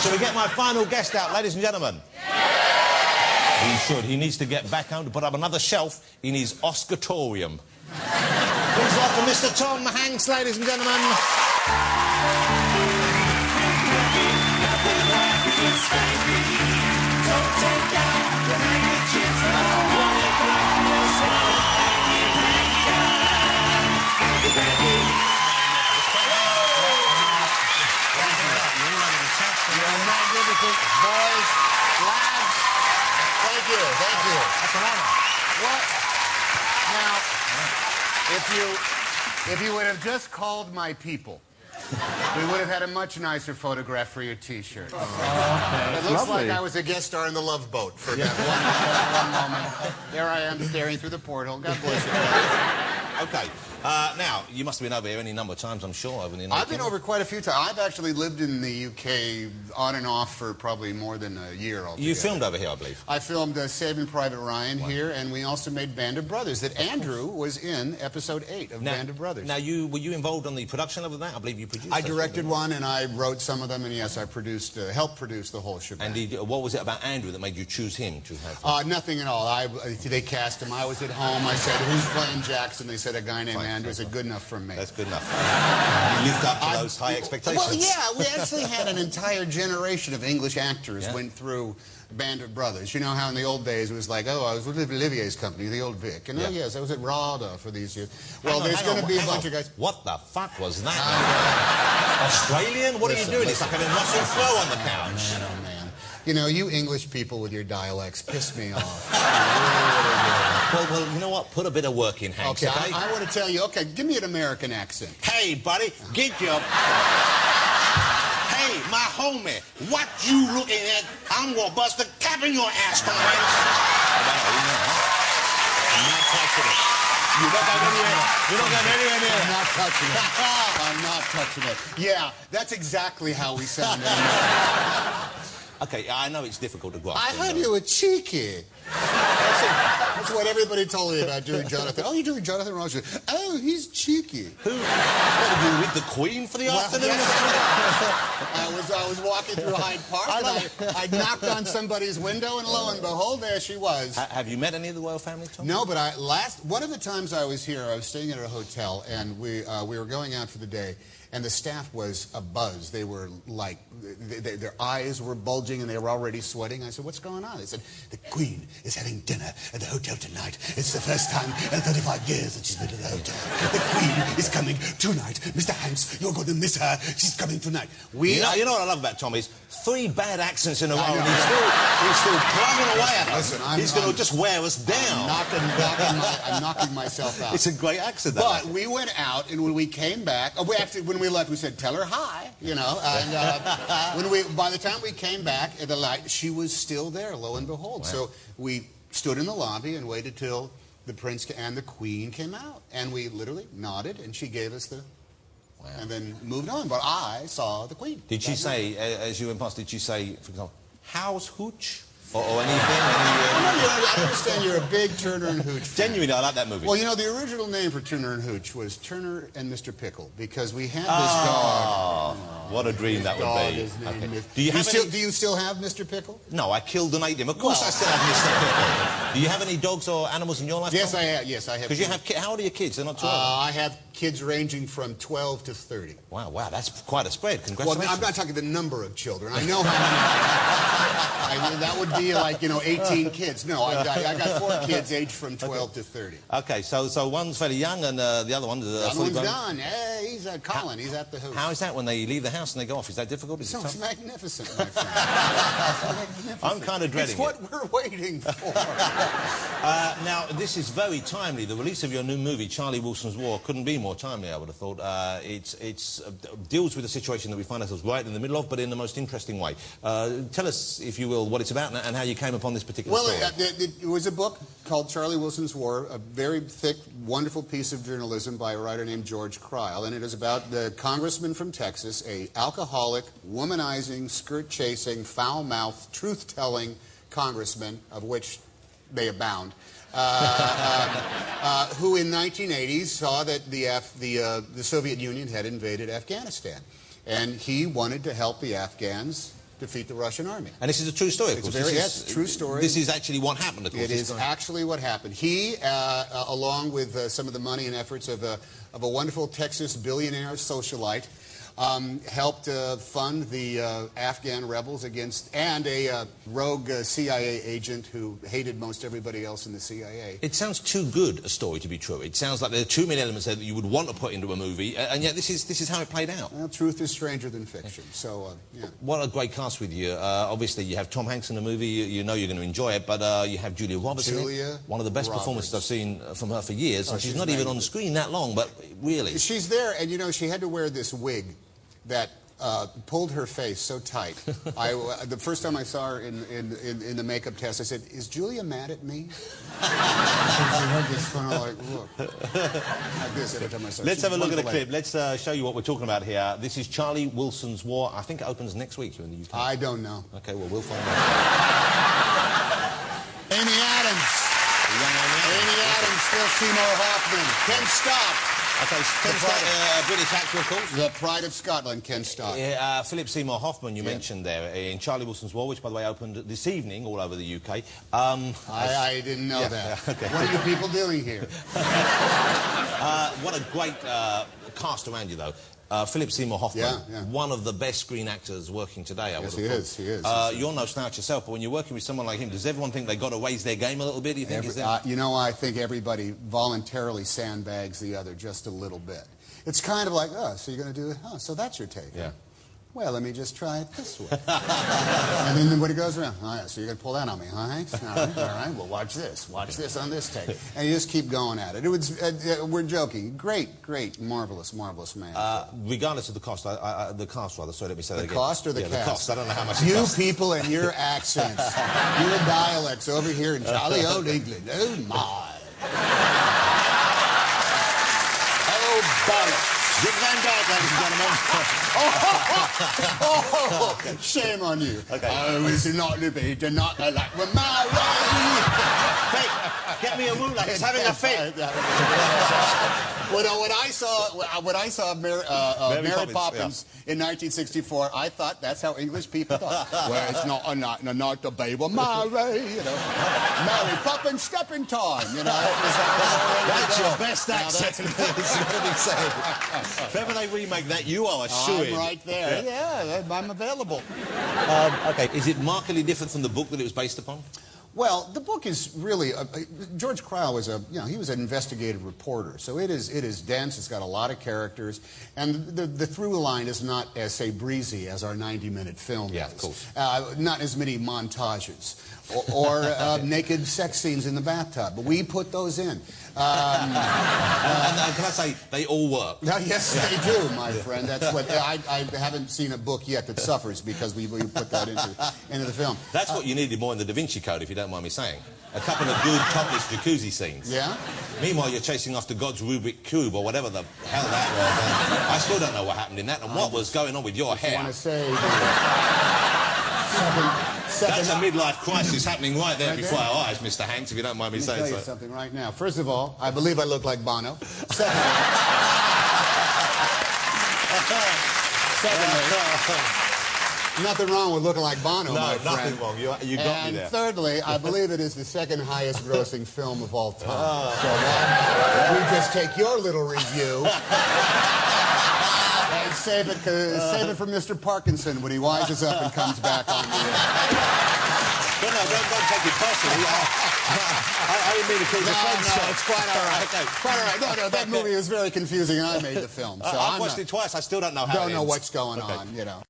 Shall we get my final guest out, ladies and gentlemen? He should. He needs to get back home to put up another shelf in his Oscatorium. Please welcome Mr. Tom Hanks, ladies and gentlemen. Boys, lads, thank you. That's an honour. What? Now, if you would have just called my people, we would have had a much nicer photograph for your T-shirt. Okay. It looks like I was a guest star in the Love Boat for that one moment. There I am staring through the porthole. God bless you. Okay. Now, you must have been over here any number of times, I'm sure, over the United I've been over quite a few times. I've actually lived in the UK on and off for probably more than a year altogether. You filmed over here, I believe. I filmed Saving Private Ryan here, and we also made Band of Brothers that Andrew was in episode 8 of Band of Brothers. Now, were you involved on the production of that? I believe you produced I directed one, and I wrote some of them, and yes, I produced, helped produce the whole shebang. And what was it about Andrew that made you choose him to have? Nothing at all. They cast him. I was at home. I said, "Who's playing Jackson?" They said, "A guy named Andrew." I said, "Good enough for me." That's good enough. You lived up to those high expectations. Well, yeah, we actually had an entire generation of English actors went through Band of Brothers. You know how in the old days it was like, oh, I was with Olivier's company, the old Vic. And oh, yes, I was at RADA for these years. Well, there's going to be a bunch of guys. What the fuck was that? Australian? What are you doing? It's like having Russell Crowe on the couch. Man, oh, man. You know, you English people with your dialects piss me off. Well, you know what? Put a bit of work in, Hanks, okay? I want to tell you, okay, give me an American accent. Hey, buddy, get your... Hey, my homie, what you looking at? I'm gonna bust a cap in your ass, Tom Hanks. I'm not touching it. You're not going anywhere. You're not going anywhere near it. I'm not touching it. I'm not touching it. Yeah, that's exactly how we sound. Okay, I know it's difficult to grasp. I heard you were cheeky. That's what everybody told me about doing Jonathan. Oh, you're doing Jonathan Ross. Oh, he's cheeky. Who? What, were you with the Queen for the afternoon? Yes. I was walking through Hyde Park, and I knocked on somebody's window, and lo and behold, there she was. Have you met any of the royal family, Tom? No, but one of the times I was here, I was staying at a hotel, and we were going out for the day. And the staff was abuzz. They were like, their eyes were bulging and they were already sweating. I said, what's going on? They said, the Queen is having dinner at the hotel tonight. It's the first time in 35 years that she's been to the hotel. The Queen is coming tonight. Mr. Hanks, you're going to miss her. She's coming tonight. You know what I love about Tom is 3 bad accents in a row. He's still plugging away at us. Listen, he's going to just wear us down. I'm knocking myself out. It's a great accent. But we went out, and when we came back, when we left, we said, tell her hi, you know. And by the time we came back at the light, she was still there, lo and behold. Wow. So we stood in the lobby and waited till the Prince and the Queen came out. And we literally nodded, and she gave us the... Wow. And then moved on. But I saw the Queen. Did she say, as you went past, did she say, for example, how's Hooch? Or anything? I understand you're a big Turner and Hooch fan. Genuinely, I like that movie. Well, you know, the original name for Turner and Hooch was Turner and Mr. Pickle, because we had this dog. What a dream that would be. Okay. Do you still have Mr. Pickle? No, I killed and ate him. Of course I still have Mr. Pickle. Do you have any dogs or animals in your life? Yes, I have. Yes, I have. Because you have how old are your kids? They're not 12. I have kids ranging from 12 to 30. Wow, that's quite a spread. Congratulations. Well, I'm not talking the number of children. I know how many. That would be like, you know, 18 kids. No, I got 4 kids aged from 12 to 30. Okay, so one's fairly young and the other one's... The other one's done. Hey, he's at Colin. He's at the house. How is that when they leave the house and they go off? Is that difficult? It's magnificent, my friend. Magnificent. I'm kind of dreading it. It's what we're waiting for. Now, this is very timely. The release of your new movie, Charlie Wilson's War, couldn't be more timely, I would have thought. It deals with a situation that we find ourselves right in the middle of, but in the most interesting way. Tell us, if you will, what it's about and how you came upon this particular story. Well, it was a book called Charlie Wilson's War, a very thick, wonderful piece of journalism by a writer named George Kreil, and it is about the congressman from Texas, a alcoholic, womanizing, skirt-chasing, foul-mouthed, truth-telling congressman, of which they abound, who in 1980 saw that the Soviet Union had invaded Afghanistan. And he wanted to help the Afghans defeat the Russian army. And this is a true story, of course. Yes, true story. This is actually what happened, of course. It is actually what happened. He, along with some of the money and efforts of a wonderful Texas billionaire socialite, helped fund the Afghan rebels and a rogue CIA agent who hated most everybody else in the CIA. It sounds too good a story to be true. It sounds like there are too many elements there that you would want to put into a movie, and yet this is how it played out. Well, truth is stranger than fiction. So, yeah. What a great cast with you. Obviously, you have Tom Hanks in the movie. You know you're going to enjoy it, but you have Julia Roberts in it. One of the best performances I've seen from her for years. And she's not even on the screen that long, but really. She's there, and you know, she had to wear this wig that pulled her face so tight. The first time I saw her in the makeup test, I said, "Is Julia mad at me?" She had this kind of like look, like this every time I saw her. Let's have a look at a clip. Let's show you what we're talking about here. This is Charlie Wilson's War. I think it opens next week here in the UK. I don't know. Okay, well, we'll find out. Amy Adams. Amy Adams, Phil Seymour Hoffman, Ken Stock. Okay, Ken Stock, British actor, of course. The pride of Scotland, Ken Stock. Philip Seymour Hoffman, you mentioned there, in Charlie Wilson's War, which, by the way, opened this evening all over the UK. I didn't know that. Okay. What are you people doing here? What a great cast around you, though. Philip Seymour Hoffman, one of the best screen actors working today, I would have thought. He is. You're no slouch yourself, but when you're working with someone like him, does everyone think they've got to raise their game a little bit, do you think? You know, I think everybody voluntarily sandbags the other just a little bit. It's kind of like, oh, so you're going to do it? Oh, so that's your take. Yeah. Well, let me just try it this way. And then when it goes around, oh, yeah, so you're going to pull that on me, huh, Hanks? All right, well, watch this on this take. And you just keep going at it. It was, we're joking. Great, marvelous man. Regardless of the cost, the cast, rather, sorry, let me say that again. The cost or the cast? The cost, I don't know how much it costs. You people and your accents, your dialects over here in jolly old England. Oh, my. Oh, bollock. Dick Van Dyke, ladies and gentlemen. Shame on you. Okay. Oh, is it not to be denied like we're my way? Hey, get me a moon like it's having a fit. When I saw Mary Poppins in 1964, I thought that's how English people thought. Well, it's not a night to be with Mary, you know. Mary Poppins, step in time, you know. That's your best accent. That's what he said. If ever they remake that, you are a shoo-in. I'm right there. Yeah, I'm available. Okay, is it markedly different from the book that it was based upon? Well, the book is really George Cryle was he was an investigative reporter, so it is dense. It's got a lot of characters, and the through line is not as say breezy as our 90-minute film. Yeah, of course. Not as many montages or naked sex scenes in the bathtub, but we put those in. And can I say they all work? Yes, they do, my friend. That's what I haven't seen a book yet that suffers because we put that into the film. That's what you needed more in the Da Vinci Code, if you don't mind me saying. A couple of good topless jacuzzi scenes. Yeah? Meanwhile, you're chasing after God's Rubik Cube or whatever the hell that was. I still don't know what happened in that and what was going on with your hair. I want to say... That's a midlife crisis happening right there before our eyes, Mr. Hanks, if you don't mind me saying so. Let me tell you something right now. First of all, I believe I look like Bono. Secondly, nothing wrong with looking like Bono, my friend. No, nothing wrong. You got me there. And thirdly, I believe it is the second highest grossing film of all time. So we just take your little review and save it for Mr. Parkinson when he wises up and comes back on the air. No, don't take it personally. I didn't mean to cause offense. No, it's quite all right. Okay. Quite all right. No, that movie was very confusing, and I made the film. So I've watched it twice. I still don't know how it ends. Don't know what's going on, you know.